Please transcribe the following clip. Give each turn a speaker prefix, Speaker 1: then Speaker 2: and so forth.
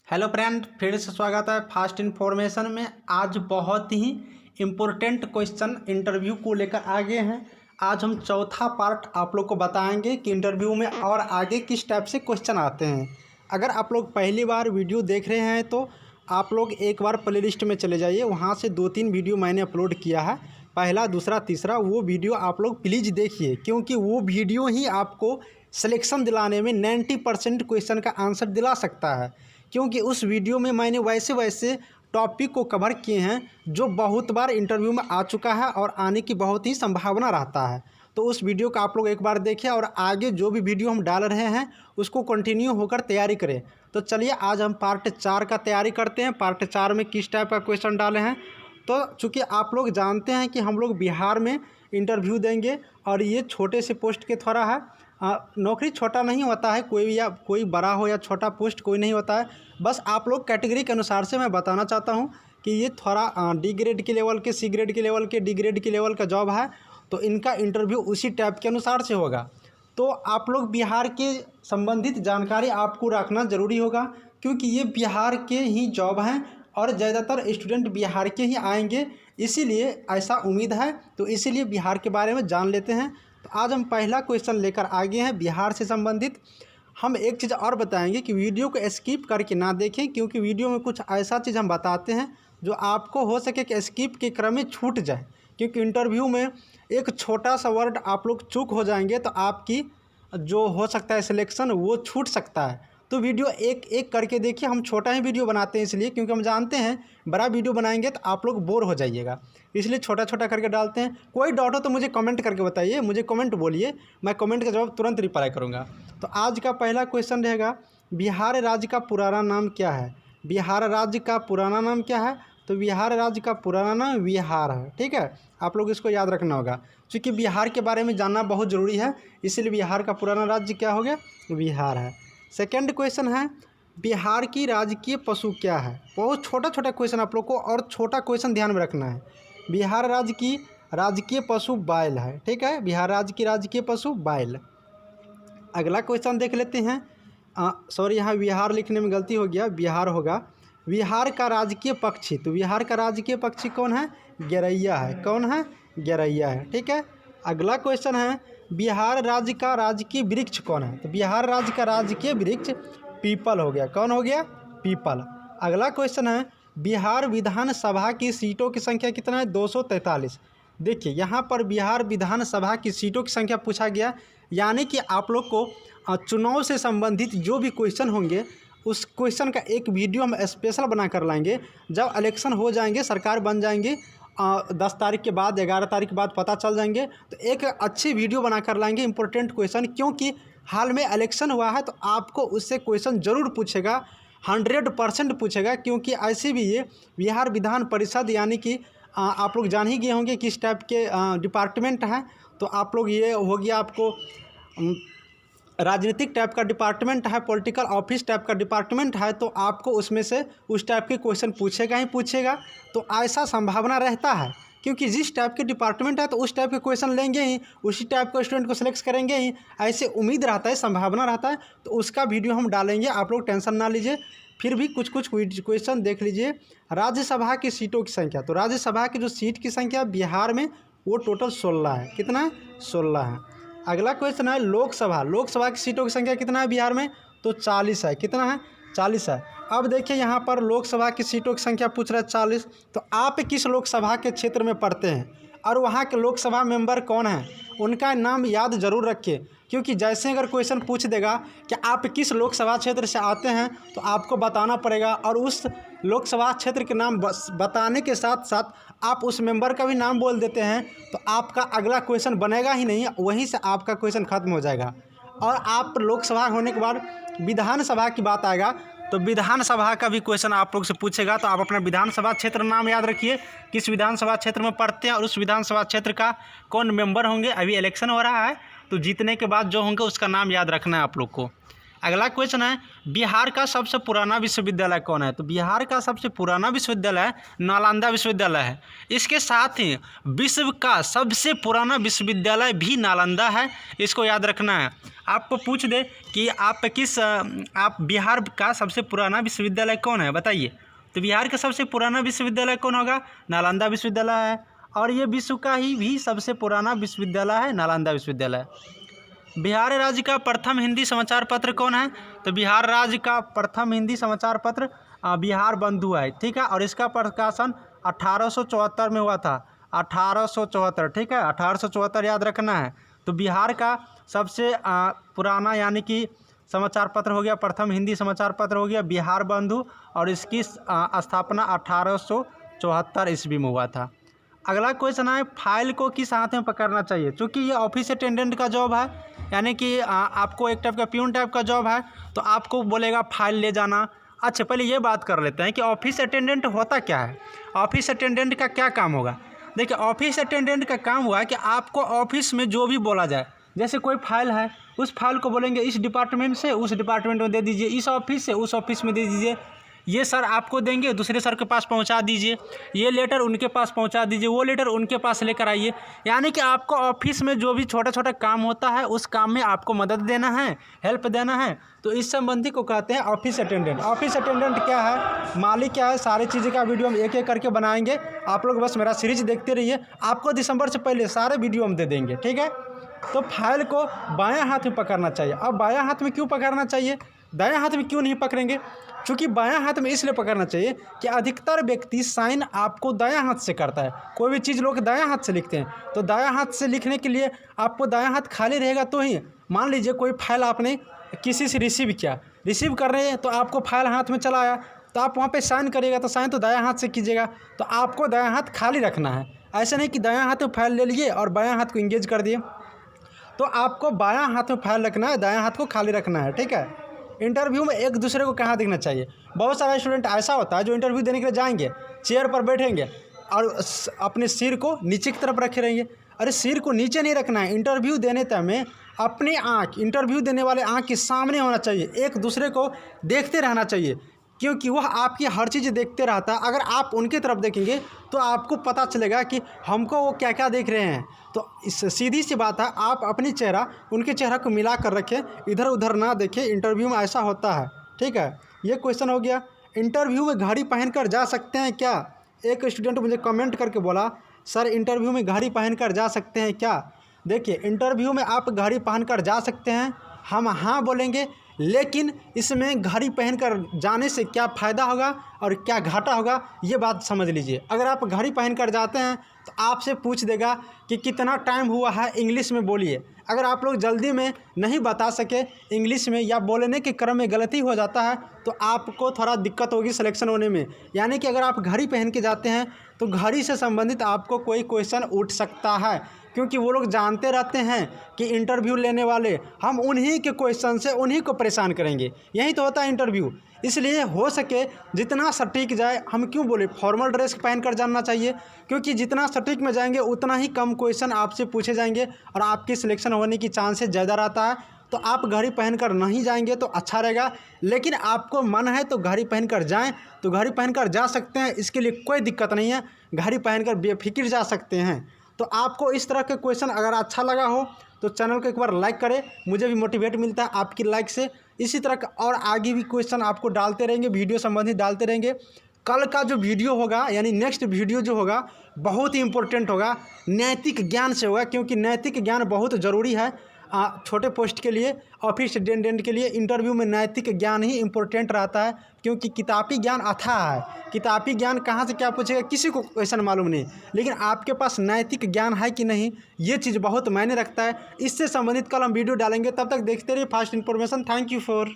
Speaker 1: Hello friend, फिर से स्वागत है फास्ट इन्फॉर्मेशन में। आज बहुत ही इम्पोर्टेंट क्वेश्चन इंटरव्यू को लेकर आगे हैं। आज हम चौथा पार्ट आप लोग को बताएंगे कि इंटरव्यू में और आगे किस टाइप से क्वेश्चन आते हैं। अगर आप लोग पहली बार वीडियो देख रहे हैं तो आप लोग एक बार प्ले लिस्ट में चले जाइए, वहाँ से 2-3 वीडियो मैंने अपलोड किया है, पहला, दूसरा, तीसरा। वो वीडियो आप लोग प्लीज़ देखिए, क्योंकि वो वीडियो ही आपको सिलेक्शन दिलाने में 90% क्वेश्चन का आंसर दिला सकता है। क्योंकि उस वीडियो में मैंने वैसे वैसे टॉपिक को कवर किए हैं जो बहुत बार इंटरव्यू में आ चुका है और आने की बहुत ही संभावना रहता है। तो उस वीडियो का आप लोग एक बार देखिए और आगे जो भी वीडियो हम डाल रहे हैं उसको कंटिन्यू होकर तैयारी करें। तो चलिए आज हम पार्ट 4 का तैयारी करते हैं। पार्ट 4 में किस टाइप का क्वेश्चन डाले हैं। तो चूँकि आप लोग जानते हैं कि हम लोग बिहार में इंटरव्यू देंगे और ये छोटे से पोस्ट के थोड़ा है। नौकरी छोटा नहीं होता है, कोई बड़ा हो या छोटा पोस्ट कोई नहीं होता है। बस आप लोग कैटेगरी के अनुसार से मैं बताना चाहता हूँ कि ये थोड़ा डी ग्रेड के लेवल के, सी ग्रेड के लेवल के, डी ग्रेड के लेवल का जॉब है। तो इनका इंटरव्यू उसी टाइप के अनुसार से होगा। तो आप लोग बिहार के संबंधित जानकारी आपको रखना ज़रूरी होगा, क्योंकि ये बिहार के ही जॉब हैं और ज़्यादातर स्टूडेंट बिहार के ही आएंगे, इसीलिए ऐसा उम्मीद है। तो इसीलिए बिहार के बारे में जान लेते हैं। तो आज हम पहला क्वेश्चन लेकर आगे हैं बिहार से संबंधित। हम एक चीज़ और बताएंगे कि वीडियो को स्किप करके ना देखें, क्योंकि वीडियो में कुछ ऐसा चीज़ हम बताते हैं जो आपको हो सके कि स्किप के क्रम में छूट जाए। क्योंकि इंटरव्यू में एक छोटा सा वर्ड आप लोग चूक हो जाएंगे तो आपकी जो हो सकता है सिलेक्शन वो छूट सकता है। तो वीडियो एक एक करके देखिए। हम छोटा ही वीडियो बनाते हैं इसलिए, क्योंकि हम जानते हैं बड़ा वीडियो बनाएंगे तो आप लोग बोर हो जाइएगा, इसलिए छोटा छोटा करके डालते हैं। कोई डाउट हो तो मुझे कमेंट करके बताइए, मुझे कमेंट बोलिए, मैं कमेंट का जवाब तुरंत रिप्लाई करूँगा। तो आज का पहला क्वेश्चन रहेगा, बिहार राज्य का पुराना नाम क्या है। बिहार राज्य का पुराना नाम क्या है। तो बिहार राज्य का पुराना नाम बिहार है। ठीक है, आप लोग इसको याद रखना होगा, क्योंकि बिहार के बारे में जानना बहुत ज़रूरी है। इसलिए बिहार का पुराना राज्य क्या हो गया, बिहार है। सेकंड क्वेश्चन है, बिहार की राजकीय पशु क्या है। बहुत छोटा छोटा क्वेश्चन आप लोग को, और छोटा क्वेश्चन ध्यान में रखना है। बिहार राज्य की राजकीय पशु बैल है। ठीक है, बिहार राज्य की राजकीय पशु बैल। अगला क्वेश्चन देख लेते हैं। सॉरी, यहाँ बिहार लिखने में गलती हो गया, बिहार होगा। बिहार का राजकीय पक्षी। तो बिहार का राजकीय पक्षी कौन है, गौरैया है। कौन है, गौरैया है। ठीक है। अगला क्वेश्चन है, बिहार राज्य का राजकीय वृक्ष कौन है। तो बिहार राज्य का राजकीय वृक्ष पीपल हो गया। कौन हो गया, पीपल। अगला क्वेश्चन है, बिहार विधानसभा की सीटों की संख्या कितना है, 243। देखिए यहाँ पर बिहार विधानसभा की सीटों की संख्या पूछा गया, यानी कि आप लोग को चुनाव से संबंधित जो भी क्वेश्चन होंगे उस क्वेश्चन का एक वीडियो हम स्पेशल बना कर लाएंगे। जब इलेक्शन हो जाएंगे, सरकार बन जाएंगे, 10 तारीख के बाद, 11 तारीख के बाद पता चल जाएंगे, तो एक अच्छी वीडियो बना कर लाएंगे इंपॉर्टेंट क्वेश्चन। क्योंकि हाल में इलेक्शन हुआ है तो आपको उससे क्वेश्चन ज़रूर पूछेगा, 100% पूछेगा। क्योंकि ऐसे भी ये बिहार विधान परिषद, यानी कि आप लोग जान ही गए होंगे किस टाइप के डिपार्टमेंट हैं। तो आप लोग ये हो गया आपको राजनीतिक टाइप का डिपार्टमेंट है, पॉलिटिकल ऑफिस टाइप का डिपार्टमेंट है, तो आपको उसमें से उस टाइप के क्वेश्चन पूछेगा ही पूछेगा। तो ऐसा संभावना रहता है, क्योंकि जिस टाइप के डिपार्टमेंट है तो उस टाइप के क्वेश्चन लेंगे ही, उसी टाइप के स्टूडेंट को सिलेक्ट करेंगे ही, ऐसे उम्मीद रहता है, संभावना रहता है। तो उसका वीडियो हम डालेंगे, आप लोग टेंशन ना लीजिए। फिर भी कुछ कुछ क्वेश्चन देख लीजिए। राज्यसभा की सीटों की संख्या। तो राज्यसभा की जो सीट की संख्या बिहार में वो टोटल 16 है। कितना है, 16 है। अगला क्वेश्चन है, लोकसभा की सीटों की संख्या कितना है बिहार में। तो 40 है। कितना है, 40 है। अब देखिए यहाँ पर लोकसभा की सीटों की संख्या पूछ रहा है 40। तो आप किस लोकसभा के क्षेत्र में पढ़ते हैं और वहाँ के लोकसभा मेंबर कौन हैं, उनका नाम याद जरूर रखिए। क्योंकि जैसे अगर क्वेश्चन पूछ देगा कि आप किस लोकसभा क्षेत्र से आते हैं, तो आपको बताना पड़ेगा, और उस लोकसभा क्षेत्र के नाम बताने के साथ साथ आप उस मेंबर का भी नाम बोल देते हैं, तो आपका अगला क्वेश्चन बनेगा ही नहीं, वहीं से आपका क्वेश्चन खत्म हो जाएगा। और आप लोकसभा होने के बाद विधानसभा की बात आएगा, तो विधानसभा का भी क्वेश्चन आप लोग से पूछेगा। तो आप अपना विधानसभा क्षेत्र नाम याद रखिए, किस विधानसभा क्षेत्र में पढ़ते हैं और उस विधानसभा क्षेत्र का कौन मेंबर होंगे। अभी इलेक्शन हो रहा है, तो जीतने के बाद जो होंगे उसका नाम याद रखना है आप लोग को। अगला क्वेश्चन है, बिहार का सबसे पुराना विश्वविद्यालय कौन है? तो बिहार का सबसे पुराना विश्वविद्यालय नालंदा विश्वविद्यालय है। इसके साथ ही विश्व का सबसे पुराना विश्वविद्यालय भी नालंदा है, इसको याद रखना है। आपको पूछ दे कि आप बिहार का सबसे पुराना विश्वविद्यालय कौन है, बताइए। तो बिहार का सबसे पुराना विश्वविद्यालय कौन होगा? नालंदा विश्वविद्यालय है, और ये विश्व का ही भी सबसे पुराना विश्वविद्यालय है, नालंदा विश्वविद्यालय। बिहार राज्य का प्रथम हिंदी समाचार पत्र कौन है? तो बिहार राज्य का प्रथम हिंदी समाचार पत्र बिहार बंधु है, ठीक है। और इसका प्रकाशन 1874 में हुआ था, 1874, ठीक है, 1874 याद रखना है। तो बिहार का सबसे पुराना यानी कि समाचार पत्र हो गया, प्रथम हिंदी समाचार पत्र हो गया बिहार बंधु, और इसकी स्थापना 1874 ईस्वी में हुआ था। अगला क्वेश्चन है, फाइल को किस हाथ में पकड़ना चाहिए? चूँकि ये ऑफिस अटेंडेंट का जॉब है, यानी कि आपको एक टाइप का प्यून टाइप का जॉब है, तो आपको बोलेगा फाइल ले जाना। अच्छा, पहले ये बात कर लेते हैं कि ऑफिस अटेंडेंट होता क्या है। ऑफिस अटेंडेंट का क्या काम होगा? देखिए, ऑफिस अटेंडेंट का काम हुआ है कि आपको ऑफिस में जो भी बोला जाए, जैसे कोई फाइल है, उस फाइल को बोलेंगे इस डिपार्टमेंट से उस डिपार्टमेंट में दे दीजिए, इस ऑफिस से उस ऑफिस में दे दीजिए, ये सर आपको देंगे, दूसरे सर के पास पहुंचा दीजिए, ये लेटर उनके पास पहुंचा दीजिए, वो लेटर उनके पास लेकर आइए। यानी कि आपको ऑफिस में जो भी छोटा छोटा काम होता है, उस काम में आपको मदद देना है, हेल्प देना है, तो इस संबंधी को कहते हैं ऑफिस अटेंडेंट। ऑफिस अटेंडेंट क्या है, मालिक क्या है, सारी चीज़ें का वीडियो हम एक एक करके बनाएंगे। आप लोग बस मेरा सीरीज देखते रहिए, आपको दिसंबर से पहले सारे वीडियो हम दे देंगे, ठीक है। तो फाइल को बायां हाथ में पकड़ना चाहिए। अब बायां हाथ में क्यों पकड़ना चाहिए, दायां हाथ में क्यों नहीं पकड़ेंगे? क्योंकि बायां हाथ में इसलिए पकड़ना चाहिए कि अधिकतर व्यक्ति साइन आपको दायां हाथ से करता है। कोई भी चीज़ लोग दायां हाथ से लिखते हैं, तो दायां हाथ से लिखने के लिए आपको दायां हाथ खाली रहेगा तो ही। मान लीजिए कोई फाइल आपने किसी से रिसीव किया, रिसीव कर रहे हैं, तो आपको फाइल हाथ में चला आया, तो आप वहाँ पे साइन करिएगा, तो साइन तो दायां हाथ से कीजिएगा, तो आपको दायां हाथ खाली रखना है। ऐसा नहीं कि दायां हाथ में फाइल ले लिए और बायां हाथ को इंगेज कर दिए। तो आपको बायां हाथ में फाइल रखना है, दायां हाथ को खाली रखना है, ठीक है। इंटरव्यू में एक दूसरे को कहाँ देखना चाहिए? बहुत सारा स्टूडेंट ऐसा होता है जो इंटरव्यू देने के लिए जाएंगे, चेयर पर बैठेंगे और अपने सिर को नीचे की तरफ रखे रहेंगे। अरे सिर को नीचे नहीं रखना है, इंटरव्यू देने समय अपनी आँख, इंटरव्यू देने वाले आँख के सामने होना चाहिए, एक दूसरे को देखते रहना चाहिए, क्योंकि वह आपकी हर चीज़ देखते रहता है। अगर आप उनकी तरफ देखेंगे तो आपको पता चलेगा कि हमको वो क्या क्या देख रहे हैं। तो इस सीधी सी बात है, आप अपनी चेहरा उनके चेहरा को मिला कर रखें, इधर उधर ना देखें। इंटरव्यू में ऐसा होता है, ठीक है। ये क्वेश्चन हो गया। इंटरव्यू में घड़ी पहनकर जा सकते हैं क्या? एक स्टूडेंट मुझे कमेंट करके बोला, सर इंटरव्यू में घड़ी पहनकर जा सकते हैं क्या? देखिए, इंटरव्यू में आप घड़ी पहनकर जा सकते हैं, हम हाँ बोलेंगे, लेकिन इसमें घड़ी पहनकर जाने से क्या फ़ायदा होगा और क्या घाटा होगा, ये बात समझ लीजिए। अगर आप घड़ी पहनकर जाते हैं तो आपसे पूछ देगा कि कितना टाइम हुआ है, इंग्लिश में बोलिए। अगर आप लोग जल्दी में नहीं बता सके इंग्लिश में या बोलने के क्रम में गलती हो जाता है तो आपको थोड़ा दिक्कत होगी सिलेक्शन होने में। यानी कि अगर आप घड़ी पहन के जाते हैं तो घड़ी से संबंधित आपको कोई क्वेश्चन उठ सकता है, क्योंकि वो लोग जानते रहते हैं कि इंटरव्यू लेने वाले हम उन्हीं के क्वेश्चन से उन्हीं को परेशान करेंगे। यही तो होता है इंटरव्यू। इसलिए हो सके जितना सटीक जाए, हम क्यों बोले फॉर्मल ड्रेस पहन कर जाना चाहिए, क्योंकि जितना सटीक में जाएंगे उतना ही कम क्वेश्चन आपसे पूछे जाएंगे और आपकी सिलेक्शन होने की चांसेस ज़्यादा रहता है। तो आप घड़ी पहनकर नहीं जाएंगे तो अच्छा रहेगा, लेकिन आपको मन है तो घड़ी पहनकर जाएं तो घड़ी पहनकर जा सकते हैं, इसके लिए कोई दिक्कत नहीं है, घड़ी पहनकर बेफिक्र जा सकते हैं। तो आपको इस तरह के क्वेश्चन अगर अच्छा लगा हो तो चैनल को एक बार लाइक करें, मुझे भी मोटिवेट मिलता है आपकी लाइक से। इसी तरह का और आगे भी क्वेश्चन आपको डालते रहेंगे, वीडियो संबंधित डालते रहेंगे। कल का जो वीडियो होगा यानी नेक्स्ट वीडियो जो होगा बहुत ही इंपॉर्टेंट होगा, नैतिक ज्ञान से होगा, क्योंकि नैतिक ज्ञान बहुत ज़रूरी है छोटे पोस्ट के लिए, ऑफिस अटेंडेंट के लिए। इंटरव्यू में नैतिक ज्ञान ही इम्पोर्टेंट रहता है, क्योंकि किताबी ज्ञान अथाह है। किताबी ज्ञान कहाँ से क्या पूछेगा किसी को क्वेश्चन मालूम नहीं, लेकिन आपके पास नैतिक ज्ञान है कि नहीं, ये चीज़ बहुत मायने रखता है। इससे संबंधित कल हम वीडियो डालेंगे। तब तक देखते रहिए fast information. Thank you for